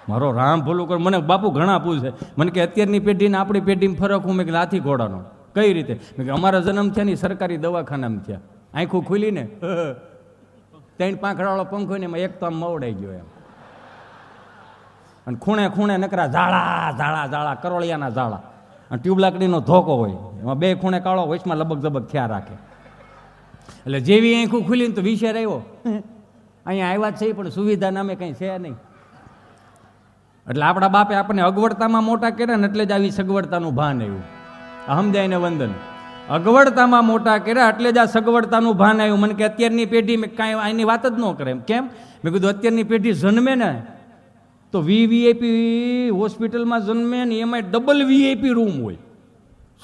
મારો રામ ભૂલું કર. મને બાપુ ઘણા પૂછે મને કે અત્યારની પેઢીને આપણી પેઢીમાં ફરક હું મેં કે હાથી ઘોડાનો કઈ રીતે મેં કે અમારા જન્મ થયા ને સરકારી દવાખાનામાં થયા આંખું ખુલીને 3 પાંખડાવાળો પંખો ને એમાં એક તો આમ મવડાઈ ગયો એમ અને ખૂણે ખૂણે નકરા ઝાડા ઝાડા ઝાડા કરોળિયાના ઝાડા અને ટ્યુબ લાકડીનો ધોકો હોય એમાં 2 ખૂણે કાળો વચમાં લબક ઝબક થયા રાખે. એટલે જેવી આંખું ખુલીને તો વિચાર આવ્યો અહીંયા આવ્યા જ છે પણ સુવિધા નામે કંઈ છે નહીં. એટલે આપણા બાપે આપણને અગવડતામાં મોટા કર્યા ને એટલે જ આવી સગવડતાનું ભાન આવ્યું. અહમદાયને વંદન. અગવડતામાં મોટા કર્યા એટલે જ આ સગવડતાનું ભાન આવ્યું. મને કે અત્યારની પેઢી મેં કાંઈ આની વાત જ ન કરે. કેમ? મેં કીધું અત્યારની પેઢી જન્મે ને તો વીવીઆઈપી હોસ્પિટલમાં જન્મે ને એમાં ડબલ વીઆઈપી રૂમ હોય.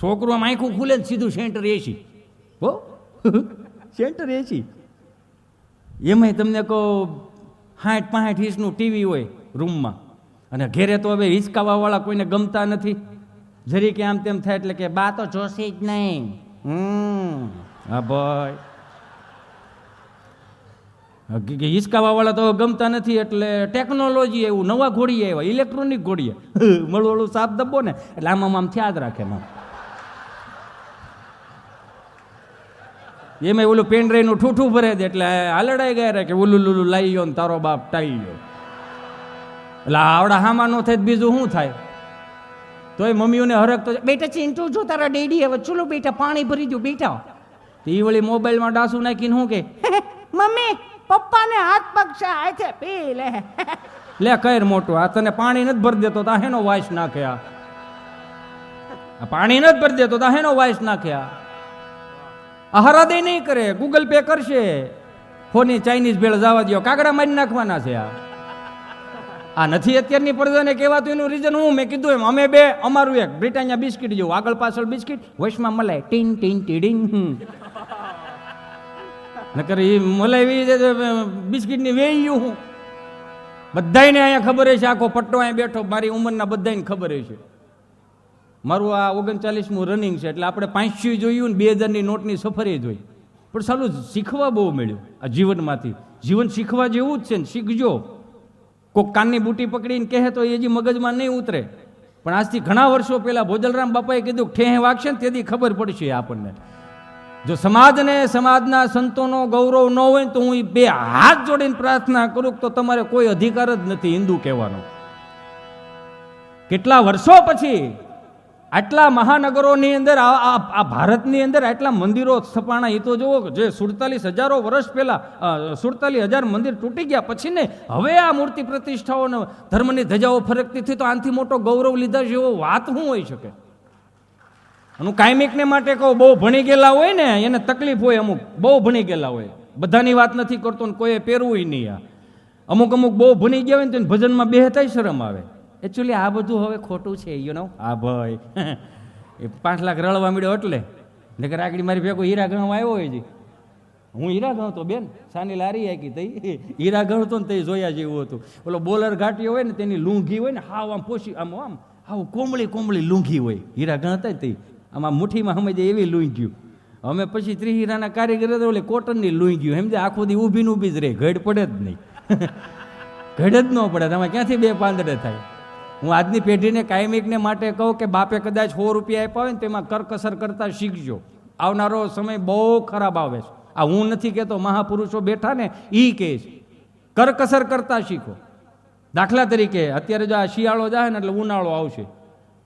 છોકરું આમ આંખું ખુલે ને સીધું સેન્ટર એસી. હો સેન્ટર એસી. એમાંય તમને કહો 60-65 ઇંચનું ટીવી હોય રૂમમાં. અને ઘેરે તો હવે હિંચકાવાવાળા કોઈને ગમતા નથી. જરી કે આમ તેમ થાય એટલે કે બા તો જોશે જ નહીં. હા ભાઈ હિંચકાવાવાળા તો ગમતા નથી એટલે ટેકનોલોજી એવું નવા ઘોડીએ આવ્યા ઇલેક્ટ્રોનિક ઘોડીએ મળવળું સાપ દબો ને એટલે આમ યાદ રાખે ને એમાં ઓલું પેનડ્રાઈવનું ઠૂઠું ભરે દે એટલે હાલડાઈ ગયા કે ઓલું લુલું લાવી ગયો ને તારો બાપ ટાઈ ગયો. એટલે આવડા હામાં નો થાય બીજું શું થાય? તોય મમ્મીઓને હરક તો બેટા ચિંટુ જો તારા ડેડી હવે ચલો બેટા પાણી ભરી દો બેટા. એ વળી મોબાઈલમાં ડાસું નાખીને શું કે મમ્મી પપ્પાને હાથ પગ છે પી લે લે કર મોટું આ તને પાણી નથી ભરી દેતો તા હેનો વાઇસ નાખે. આ પાણી નથી ભરી દેતો તા હેનો વાઇસ નાખે. આ હરાદે નહીં કરે ગૂગલ પે કરશે. ફોની ચાઇનીઝ ભેળ જવા દો કાગડા મારી નાખવાના છે. આ નથી અત્યારની પ્રજાને કહેવાતું એનું રીઝન હું મેં કીધું એમ અમે બે અમારું એક બ્રિટાનિયા બિસ્કિટ જેવું આગળ પાછળ બિસ્કિટ વચમાં મલાઈ ટીન ટીન ટીડિંગ નકર એ મલાઈ બિસ્કિટની વેયું હું બધાને અહીંયા ખબર છે. આખો પટ્ટો અહીંયા બેઠો મારી ઉંમરના બધાને ખબર છે. મારું આ 39મું રનિંગ છે એટલે આપણે 500 જોયું ને 2000ની નોટની સફરે જોઈ. પણ સાલું શીખવા બહુ મળ્યું આ જીવનમાંથી. જીવન શીખવા જેવું જ છે ને શીખજો. કોઈક કાનની બુટી પકડીને કહે તો એ હજી મગજમાં નહીં ઉતરે. પણ આજથી ઘણા વર્ષો પહેલા ભોજલરામ બાપાએ કીધું ઠેહ વાગશે ને તેથી ખબર પડશે આપણને. જો સમાજને સમાજના સંતોનો ગૌરવ ન હોય તો હું 2 હાથ જોડીને પ્રાર્થના કરું તો તમારે કોઈ અધિકાર જ નથી હિન્દુ કહેવાનો. કેટલા વર્ષો પછી આટલા મહાનગરોની અંદર આ ભારતની અંદર આટલા મંદિરો સ્થપાણા. એ તો જુઓ જે 47,000 વર્ષ પહેલા 47,000 મંદિર તૂટી ગયા પછી ને હવે આ મૂર્તિ પ્રતિષ્ઠાઓ ધર્મની ધજાઓ ફરકતી થઈ તો આનાથી મોટો ગૌરવ લીધા જેવો વાત શું હોઈ શકે? હું કાયમિકને માટે કહું બહુ ભણી ગયેલા હોય ને એને તકલીફ હોય. અમુક બહુ ભણી ગયેલા હોય બધાની વાત નથી કરતો ને કોઈએ પહેરવું નહીં. અમુક બહુ ભણી ગયા હોય ને તો ભજનમાં બેહતાય શરમ આવે. એકચ્યુઅલી આ બધું હવે ખોટું છે. હા ભાઈ એ 5 લાખ રળવા મળ્યો એટલે નકર આગળ મારી ભેગો હીરા ગણવા આવ્યો હોય જી. હું હીરા ગણતો બેન સાની લારી આકી તઈ હીરા ગણતો ને તે જોયા જેવું હતું. ઓલો બોલર ઘાટીઓ હોય ને તેની લૂંઘી હોય ને હાવ આમ પોષી આમ હાવ કોમળી લૂંઘી હોય. હીરા ગણતા જ આમાં મુઠ્ઠીમાં સમજે એવી લૂંઘ્યું. અમે પછી 3 હીરાના કારીગર ઓલી કોટનની લૂંઘ્યું સમજે આખો દી ઊભી જ રહે. ઘડ પડે જ નહીં. ઘડ જ ન પડે. તમે ક્યાંથી 2 પાંદડે થાય? હું આજની પેઢીને કાયમિકને માટે કહું કે બાપે કદાચ 100 રૂપિયા આપ્યા હોય ને તેમાં કરકસર કરતા શીખજો. આવનારો સમય બહુ ખરાબ આવે છે. આ હું નથી કહેતો મહાપુરુષો બેઠા ને એ કહે છે કરકસર કરતા શીખો. દાખલા તરીકે અત્યારે જો આ શિયાળો જાય ને એટલે ઉનાળો આવશે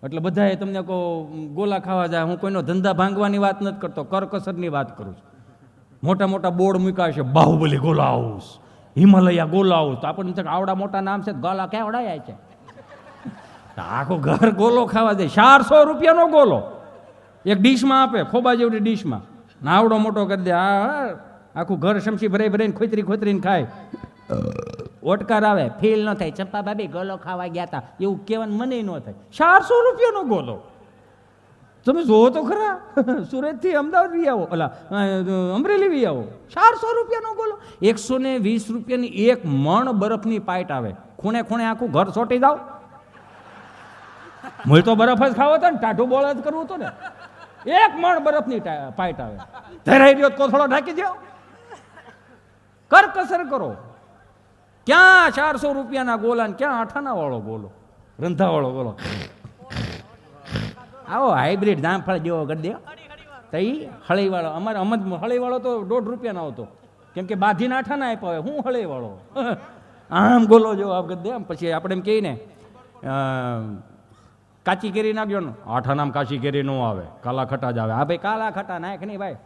એટલે બધાએ તમને કહો ગોલા ખાવા જાય. હું કોઈનો ધંધા ભાંગવાની વાત નથી કરતો કરકસરની વાત કરું છું. મોટા મોટા બોર્ડ મૂક્યા છે બાહુબલી ગોલા હાઉસ હિમાલયા ગોલા હાઉસ. તો આપણને આવડા મોટા નામ છે ગોલા કેવડાયા છે. આખો ઘર ગોલો ખાવા દે. 400 રૂપિયાનો ગોલો એક ડીશમાં આપે ખોબા જેવડી ડીશમાં નાવડો મોટો કરી દે. આખું ઘર શમશી ભરાઈને ખોતરીને ખાય. ઓટકાર આવે ફીલ ન થાય ચંપા ભાભી ગોલો ખાવા ગયા હતા એવું કહેવાનું મને ન થાય. 400 રૂપિયાનો ગોલો તમે જોવો તો ખરા. સુરતથી અમદાવાદ વી આવો ઓલા અમરેલી વી આવો 400 રૂપિયાનો ગોલો. 120 રૂપિયાની 1 મણ બરફની પાઇટ આવે. ખૂણે આખું ઘર સોટી જાવ. મૂળ તો બરફ જ ખાવો હતો ને ટાઢું બોળ જ કરવું હતું ને. 1 મણ બરફની પાઇટ આવે. ધરાઈ રહ્યો કોથળો ઢાંકી દો. કરકસર કરો. ક્યાં 400 રૂપિયાના ગોલા ને ક્યાં આઠાના વાળો ગોલો, રંધાવાળો ગોલો. આવો હાઇબ્રિડ જામફળ જેવો કરી દે તો એ હળીવાળો. અમારે હળીવાળો તો 1.5 રૂપિયાનો આવતો, કેમ કે બાંધીને આઠાના આપ્યા હોય. હું હળીવાળો આમ ગોલો જેવો આપ કરી દે. આમ પછી આપણે એમ કહીએ ને કાચી કેરી નાખજો ને, આઠાનામ કાચી કેરી નો આવે, કાલા ખટા જ આવે. હા ભાઈ કાલા ખટા નાખ નહીં ભાઈ.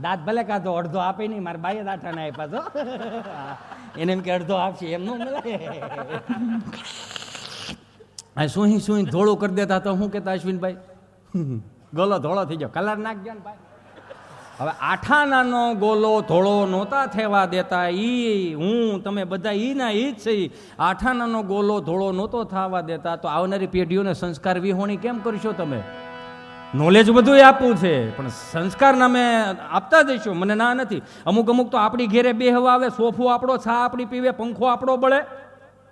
દાંત ભલે કાઢો, અડધો આપે નહીં. મારા બાઈએ દાંઠા ના આપ્યા તો એને એમ કે અડધો આપશે, એમ નો મળે. સુહી સુહી ધોળું કરી દેતા તો શું કહેતા અશ્વિનભાઈ, ગોલો ધોળો થઈ ગયો, કલર નાખજો ને ભાઈ. હવે આઠાનાનો ગોલો ધોળો નહોતા થવા દેતા. હું તમે બધા ઈના ઈ જ છે. આઠાનાનો ગોલો ધોળો નહોતો થવા દેતા તો આવનારી પેઢીઓને સંસ્કાર વિહોણી કેમ કરશો તમે? નોલેજ બધું આપવું છે, પણ સંસ્કાર નામે આપતા જઈશું. મને ના નથી. અમુક તો આપણી ઘેરે બેહવા આવે, સોફો આપણો, છા આપણી પીવે, પંખો આપણો બળે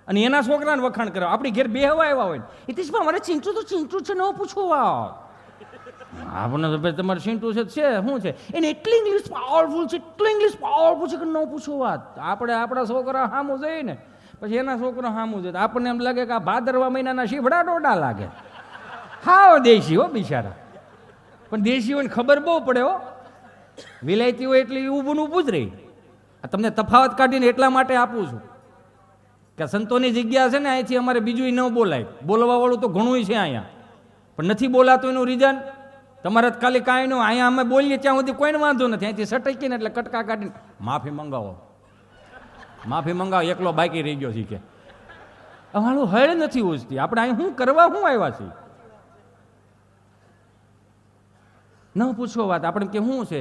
અને એના છોકરાને વખાણ કરે. આપણી ઘેર બેહવા આવ્યા હોય ઇતિશમાં મારે ચીંટું તો ચીંટું છે, ન પૂછવા આપણને તમારે ચીંટું છે શું છે એને એટલી ઇંગ્લિશ પાવરફુલ છે, એટલું ઇંગ્લિશ પાવરફુલ છે કે ન પૂછો વાત. આપણે આપણા છોકરા સામું જઈએ ને પછી એના છોકરા સામું જાય આપણને એમ લાગે કે આ ભાદરવા મહિનાના શીફડા ડોડા લાગે. હાવ દેશી હો બિચારા, પણ દેશીઓને ખબર બહુ પડે હો. વિલાયતી હોય એટલે ઊભું ઊભું જ રહી. આ તમને તફાવત કાઢીને એટલા માટે આપું છું કે સંતોની જગ્યા છે ને, અહીંથી અમારે બીજું ન બોલાય. બોલવા વાળું તો ઘણું છે અહીંયા, પણ નથી બોલાતું એનું રીઝન તમારે ખાલી કાંઈ ન. અહીંયા અમે બોલીએ ત્યાં સુધી કોઈને વાંધો નથી. અહીંથી સટકીને એટલે કટકા કાઢીને માફી મંગાવો, માફી મંગાવો, એકલો બાકી રહી ગયો છે કે અમારું હળ નથી ઉજતી. આપણે અહીં શું કરવા શું આવ્યા છીએ? ન પૂછો વાત. આપણે કે શું છે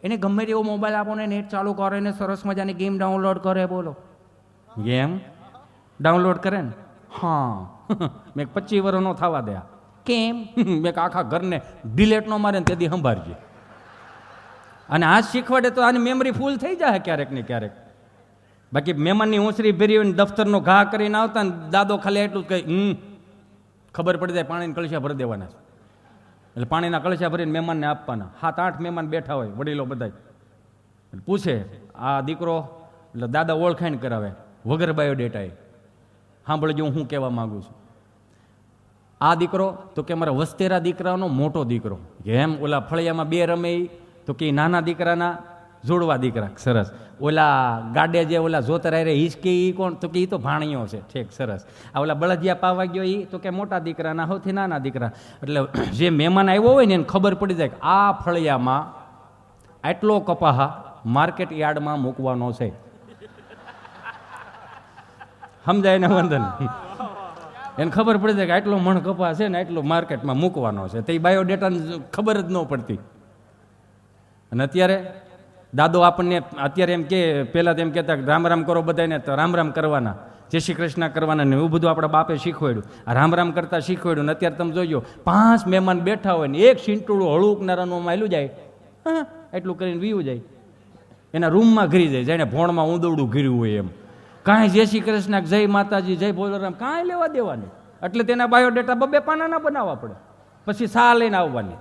એને ગમે તેવો મોબાઈલ આપો ને, નેટ ચાલુ કરે ને, સરસ મજાની ગેમ ડાઉનલોડ કરે. બોલો ગેમ ડાઉનલોડ કરે ને? હા મેં 25 વર્ષ નો થવા દે. કેમ? મેં આખા ઘરને ડિલેટ નો મારે ને તેથી સંભાળજે. અને આ શીખવાડે તો આની મેમરી ફૂલ થઈ જાય ક્યારેક ને ક્યારેક. બાકી મહેમાનની ઓસરી ભેરી હોય દફતરનો ઘા કરીને આવતા ને દાદો ખાલી એટલું જ કહી ખબર પડી જાય પાણીના કળશા ભરી દેવાના છે. એટલે પાણીના કળશા ભરીને મહેમાનને આપવાના. 7-8 મહેમાન બેઠા હોય વડીલો બધા, પૂછે આ દીકરો, એટલે દાદા ઓળખાણ કરાવે વગર બાયોડેટા. સાંભળજો હું કહેવા માંગુ છું. આ દીકરો તો કે મારા વસ્તેરા દીકરાનો મોટો દીકરો. એમ ઓલા ફળિયામાં 2 રમે તો કે નાના દીકરાના જોડવા દીકરા. સરસ. ઓલા ગાડે જે ઓલા જોતરા રે હિચકી ઈ કોણ? તો કે ઈ તો ભાણિયો છે. ઠીક, સરસ. આ ઓલા બળદિયા પાવા ગયો ઈ તો કે મોટા દીકરાના સૌથી નાના દીકરા. એટલે જે મહેમાન આવ્યો હોય ને એને ખબર પડી જાય કે આ ફળિયામાં આટલો કપાહા માર્કેટ યાર્ડમાં મૂકવાનો છે. સમજાય ને વંદન? એને ખબર પડી જાય કે આટલો મણ કપા છે ને આટલો માર્કેટમાં મૂકવાનો છે. તો એ બાયોડેટાને ખબર જ ન પડતી. અને અત્યારે દાદો આપણને અત્યારે એમ કે પહેલાં તો એમ કહેતા કે રામ રામ કરો બધાને, તો રામ રામ કરવાના, જય શ્રી કૃષ્ણ કરવાના ને એવું બધું આપણા બાપે શીખવાડ્યું. આ રામ રામ કરતા શીખવાડ્યું. ને અત્યારે તમે જોજો 5 મહેમાન બેઠા હોય ને એક સિંટુડું હળુકનારાનું માયલું જાય, એટલું કરીને વીવું જાય, એના રૂમમાં ઘરી જાય, જાણે ભોણમાં ઊંદવડું ઘીર્યું હોય એમ. કાંઈ જય શ્રી કૃષ્ણ, જય માતાજી, જય ભોલરામ કાંઈ લેવા દેવાની. એટલે તેના બાયોડેટા 2 પાનાના બનાવવા પડે, પછી સા લઈને આવવાની.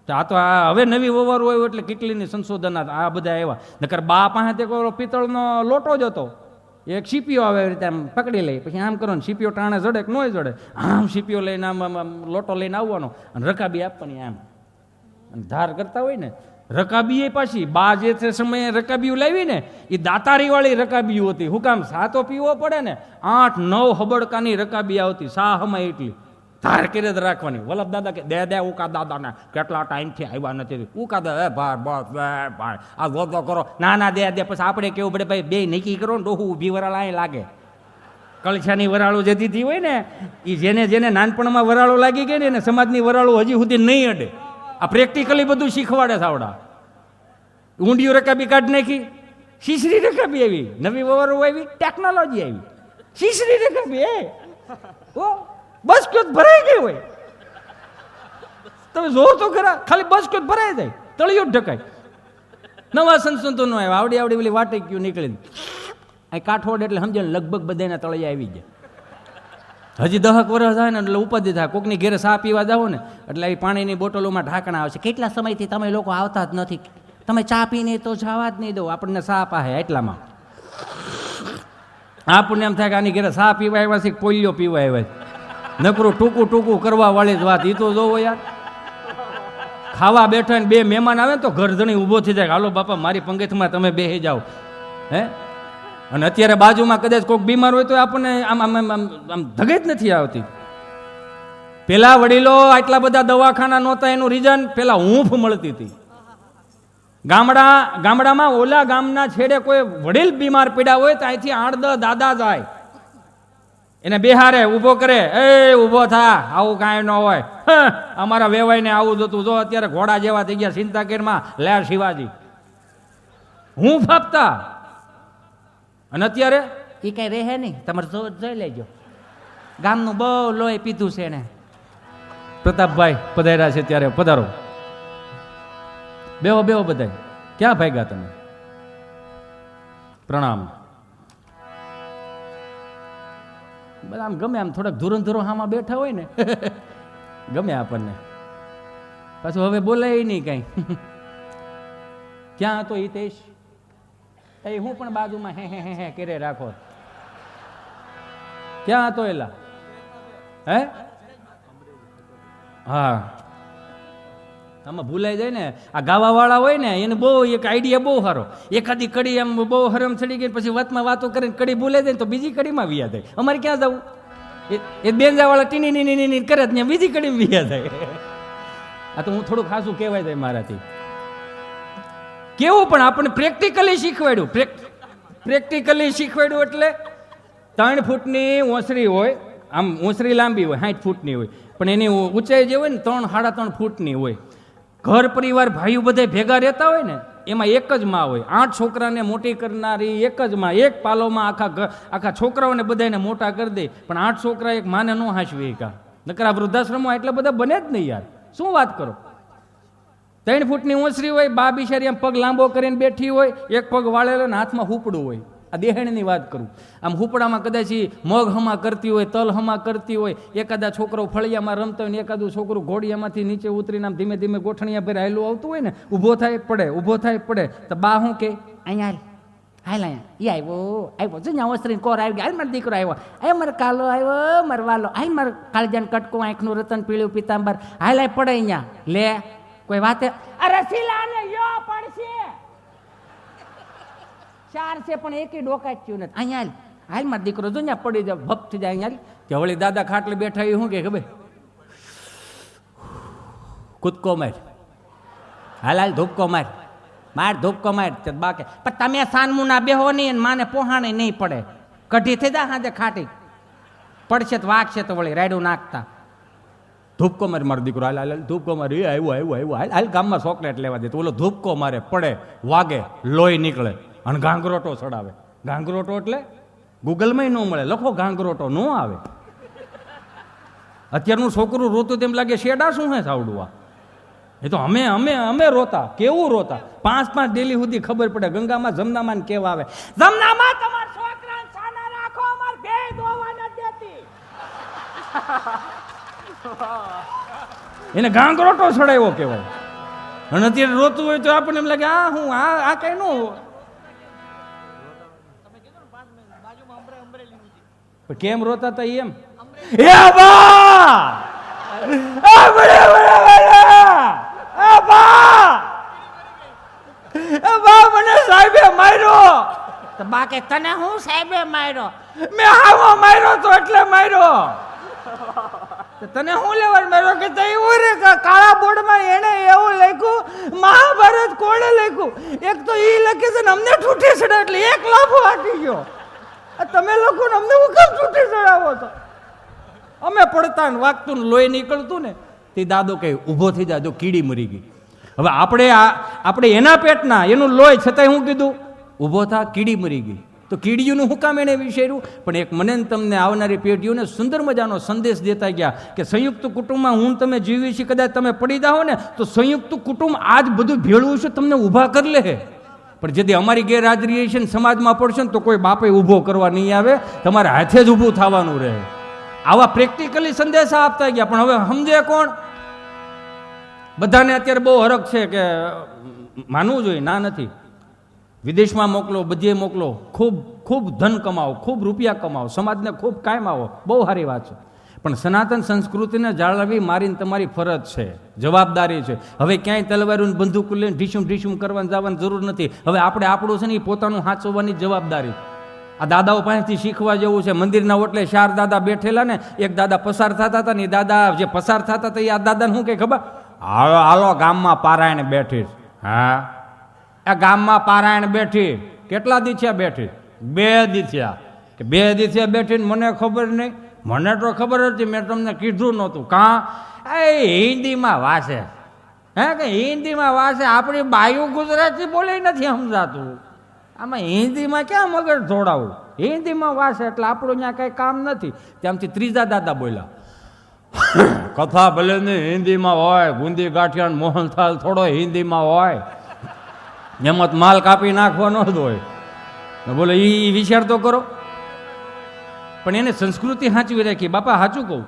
આ તો આ હવે નવી વવારું આવ્યું એટલે કેટલીની સંશોધન આ બધા આવ્યા. નકર બા પાસે તે પિત્તળનો લોટો જ હતો, એક સીપીઓ આવે રીતે આમ પકડી લઈ, પછી આમ કરો ને સીપીઓ ટાણે જડે કે ન જડે, આમ સીપીઓ લઈને આમ લોટો લઈને આવવાનો અને રકાબી આપવાની આમ ધાર કરતા હોય ને. રકાબી પાછી બા જે તે સમયે રકાબીઓ લાવી ને એ દાતારી વાળી રકાબીઓ હતી. હું કામ સાતો પીવો પડે ને 8-9 હબડકાની રકાબી આવતી. સા હમાય એટલી ધાર કરી જ રાખવાની. વલ્લભ દાદા કે દે ઉકા દાદાને કેટલા ટાઈમથી આવ્યા નથી. ઉકા દાદા ભાઈ બસ ભાઈ આ ગોતો કરો. ના દે પછી આપણે કેવું પડે ભાઈ બે નક્કી કરો ને ડોહું ઊભી વરાળ અહીં લાગે. કળશાની વરાળો જે દીધી હોય ને એ જેને નાનપણમાં વરાળો લાગી ગઈ ને સમાજની વરાળો હજી સુધી નહીં અડે. આ પ્રેક્ટિકલી બધું શીખવાડે સાવડા. ઊંડિયું રકાબી કાઢી નાખી, શીશરી રકાબી આવી, નવી વવારો આવી, ટેકનોલોજી આવી, શીશરી રકાબી ઓ બસ ક્યોત ભરાઈ ગઈ હોય. તમે જોવો તો ખરા, ખાલી બસ ક્યોત ભરાઈ જાય, તળિયો ઢકાય. નવા સંશોધનો આવ્યા, આવડી પેલી વાટે ક્યુ નીકળી. અહીં કાઠોડ એટલે સમજે લગભગ બધાના તળિયા આવી જાય. હજી 10 વર્ષ થાય ને એટલે ઉપાધિ થાય. કોકની ઘેરે ચા પીવા જાઓ ને એટલે એ પાણીની બોટલોમાં ઢાંકણા આવશે. કેટલા સમયથી તમે લોકો આવતા જ નથી, તમે ચા પીને તો જવા જ નહીં દો, આપણને ચા પાહે એટલામાં આપણને એમ થાય કે આની ઘેરે ચા પીવા આવ્યા છે, પોલિયો પીવા આવ્યા છે. નકરું ટૂંકું ટૂંકું કરવા વાળી જ વાત. એ તો જોવો યાર, ખાવા બેઠા ને 2 મહેમાન આવે ને તો ઘરધણી ઊભો થઈ જાય, હાલો બાપા મારી પંગતમાં તમે બેસી જાઓ. હે, અને અત્યારે બાજુમાં કદાચ કોઈક બીમાર હોય તો આપણને આમ આમ આમ આમ ધગે જ નથી આવતી. પેલા વડીલો આટલા બધા દવાખાના નહોતા, એનું રીઝન પેલા હૂંફ મળતી હતી. ગામડામાં ઓલા ગામના છેડે કોઈ વડીલ બીમાર પડ્યા હોય તો અહીંથી 8-10 દાદા જાય, એને બેહારે, ઊભો કરે, એ ઊભો થા, આવું કાંઈ ન હોય, અમારા વેવાઈને આવું જતું. જો અત્યારે ઘોડા જેવા થઈ ગયા સિંતાકેરમાં, લે શિવાજી હૂંફ આપતા. અને અત્યારે એ કઈ રહે નહીં, તમારે જોઈ લેજો. ગામનું બહુ લોહી પીધું છે એને. પ્રતાપભાઈ પધાર્યા છે ત્યારે પધારો. બેહો બેહો બધા. ક્યાં ભાગ્યા તમે? પ્રણામ. બધા આમ ગમે, આમ થોડાક ધુરંધરો હામાં બેઠા હોય ને ગમે આપણને. પાછું હવે બોલાય નહીં કઈ. ક્યાં હતો હિતેશ? એ હું પણ બાજુમાં હે કરે રાખો. ક્યાં હતો એલા? હે, હા, આમાં ભૂલાઈ જાય ને. આ ગાવાવાળા હોય ને એને બહુ એક આઈડિયા બહુ સારો. એકાદી કડી એમ બહુ હરમ ચડી ગઈ, પછી વાતમાં વાતો કરીને કડી ભૂલાઈ જાય ને તો બીજી કડીમાં વિયા જાય. અમારે ક્યાં જવું? એ બેંજાવાળા ટીની કરે ત્યાં બીજી કડીમાં વિયા જાય. આ તો હું થોડું ખાસું કહેવાય જાય મારાથી. કેવું પણ આપણને પ્રેક્ટિકલી શીખવાડ્યું. પ્રેક્ટિકલી શીખવાડ્યું એટલે 3 ફૂટની ઓસરી હોય, આમ ઓસરી લાંબી હોય, 60 ફૂટની હોય, પણ એની ઊંચાઈ જે હોય ને 3-3.5 ફૂટની હોય. ઘર પરિવાર ભાઈઓ બધા ભેગા રહેતા હોય ને, એમાં એક જ માં હોય. 8 છોકરાને મોટી કરનારી એક જ માં. એક પાલોમાં આખા છોકરાઓને બધાને મોટા કરી દે, પણ 8 છોકરા એક માને ન હાંચવી કા. નકરા વૃદ્ધાશ્રમમાં એટલા બધા બને જ નહીં યાર, શું વાત કરો. 3 ફૂટની ઓસરી હોય, બા બિચારી આમ પગ લાંબો કરીને બેઠી હોય, એક પગ વાળેલો ને હાથમાં હુપડું હોય. આ દેહણની વાત કરું. આમ હુપડામાં કદાચ મગ હમા કરતી હોય, તલ હમા કરતી હોય, એકાદા છોકરો ફળિયામાં રમતો હોય ને એકાદું છોકરું ઘોડિયામાંથી નીચે ઉતરીને આમ ધીમે ધીમે ગોઠણિયા પર હાયલું આવતું હોય ને, ઊભો થાય પડે, ઊભો થાય પડે, તો બા શું કે, અહીંયા હાલ, અહીંયા એ આવ્યો જો ત્યાં ઓસરીને કોર આવી ગયા, હાલ મારો દીકરો આવ્યો, એ મારો કાલો આવ્યો, મારો વાલો, હાલ મારો કાળજાન કટકું, આંખનું રતન પીળું પિતાંબર, હાલ પડે અહીંયા. લે કોઈ વાતે, અરે શીલાને યો પડશે 4 છે પણ એકે ડોકાય થયું નથી. અહીંયા હાલ મારો દીકરો જો ત્યાં પડી જાય, ભપ થઈ જાય. અહીંયા કે વળી દાદા ખાટલે બેઠા એ શું કે ખબર, કૂદકો માર, હાલ ધૂપકો માર, માર ધૂપકો માર. બાકે પણ તમે સાનમુના બેહો નહીં, માને પોહાણે નહીં પડે, કઢી થઈ જાય હાજે ખાટી પડશે તો વાગશે તો વળી રાયડું નાખતા. ધૂપકો મારે મારો દીકરો, હાલ હાલ ધૂપકો મારે, એ આવ્યો હાલ હાલ ગામમાં ચોકલેટ લેવા દે. તો ઓલો ધૂપકો મારે, પડે, વાગે, લોહી નીકળે અને ઘાંઘરોટો ચડાવે. ઘાંઘરોટો એટલે ગૂગલમાં ન મળે, લખો ઘાંઘરોટો, ન આવે. અત્યારનું છોકરું રોતું તેમ લાગે શેડા શું હે સાવડું. એ તો અમે રોતા, કેવું રોતા. 5 ડેલી સુધી ખબર પડે. ગંગામાં જમનામાં કેવા આવે, જમનામાં તમારા છોકરાને સાના રાખો, અમાર બે દોવા ન દેતી. એને ઘાંઘરોટો ચડાવ્યો કહેવાય. અને અત્યારે રોતું હોય તો આપણને એમ લાગે આ હું આ કઈ નો. કેમ રોતા હતા એમ, એ બા મને સાહેબે માર્યો. તો બા કે તને હું સાહેબે માર્યો? મેં હાવો માર્યો તો એટલે માર્યો. તને હું લેવા માર્યો? કે એવું રે કાળા બોર્ડમાં એને એવું લખ્યું, મહાભારત કોણે લખ્યું? એક તો ઈ લખે છે ને અમને ઠૂઠી ચડે એટલે 1 લાફો હાટી ગયો. તમે લોકો અમને હું કેમ ઠૂઠી ચડાવો છો? અમે પડતા ને વાગતું ને લોહી નીકળતું ને તે દાદો કહે ઊભો થઈ જાય, જો કીડી મરી ગઈ. હવે આપણે એના પેટના એનું લોહી છતાંય હું કીધું ઊભો થા, કીડી મરી ગઈ. તો કીડીઓનું હું કામ એને વિચાર્યું? પણ એક મને તમને આવનારી પેઢીઓને સુંદર મજાનો સંદેશ દેતા ગયા કે સંયુક્ત કુટુંબમાં હું તમે જીવી છે, કદાચ તમે પડી જાઓ ને તો સંયુક્ત કુટુંબ આજ બધું ભેળવું છે તમને ઊભા કરી લે. પણ જેથી અમારી ગેરહાજરી છે ને સમાજમાં પડશે ને તો કોઈ બાપે ઊભો કરવા નહીં આવે, તમારે હાથે જ ઊભું થવાનું રહે. આવા પ્રેક્ટિકલી સંદેશા આપતા ગયા, પણ હવે સમજે કોણ? બધાને અત્યારે બહુ હરખ છે કે માનવું જોઈએ, ના નથી. વિદેશમાં મોકલો, બધે મોકલો, ખૂબ ખૂબ ધન કમાવો, ખૂબ રૂપિયા કમાવો, સમાજને ખૂબ કાયમ આવો, બહુ સારી વાત છે. પણ સનાતન સંસ્કૃતિને જાળવવી મારી તમારી ફરજ છે, જવાબદારી છે. હવે ક્યાંય તલવારું બંદૂક લઈને ઢીસુમ ઢીસુમ કરવાની જવાની જરૂર નથી. હવે આપણે આપણું છે ને એ પોતાનું સાચવવાની જવાબદારી. આ દાદાઓ પાસેથી શીખવા જેવું છે. મંદિરના ઓટલે 4 દાદા બેઠેલા ને, એક દાદા પસાર થતા હતા ને, એ દાદા જે પસાર થતા હતા એ આ દાદાને શું કહે ખબર? હાલો હાલો ગામમાં પારાયણ બેઠી. હા, આ ગામમાં પારાયણ બેઠી. કેટલા દી થયા બેઠી? 2 દી થયા. કે 2 દી થયા બેઠી ને મને ખબર નહીં? મને તો ખબર હતી, મેં તમને કીધું નહોતું. કાં એ હિન્દીમાં વાસે, હે કે હિન્દીમાં વાસે. આપણી બાયું ગુજરાતી બોલી નથી સમજાતું. આમાં હિન્દીમાં ક્યાં મગજ જોડાવું? હિન્દીમાં વાસે એટલે આપણું ત્યાં કંઈ કામ નથી. ત્યાંથી ત્રીજા દાદા બોલ્યા, કથા ભલે ને હિન્દીમાં હોય, બુંદી ગાંઠિયા મોહનથાળ થોડો હિન્દીમાં હોય, એમાં માલ કાપી નાખવાનો જ હોય. બોલો એ વિચાર તો કરો. પણ એને સંસ્કૃતિ સાચવી રાખી. બાપા સાચું કહું,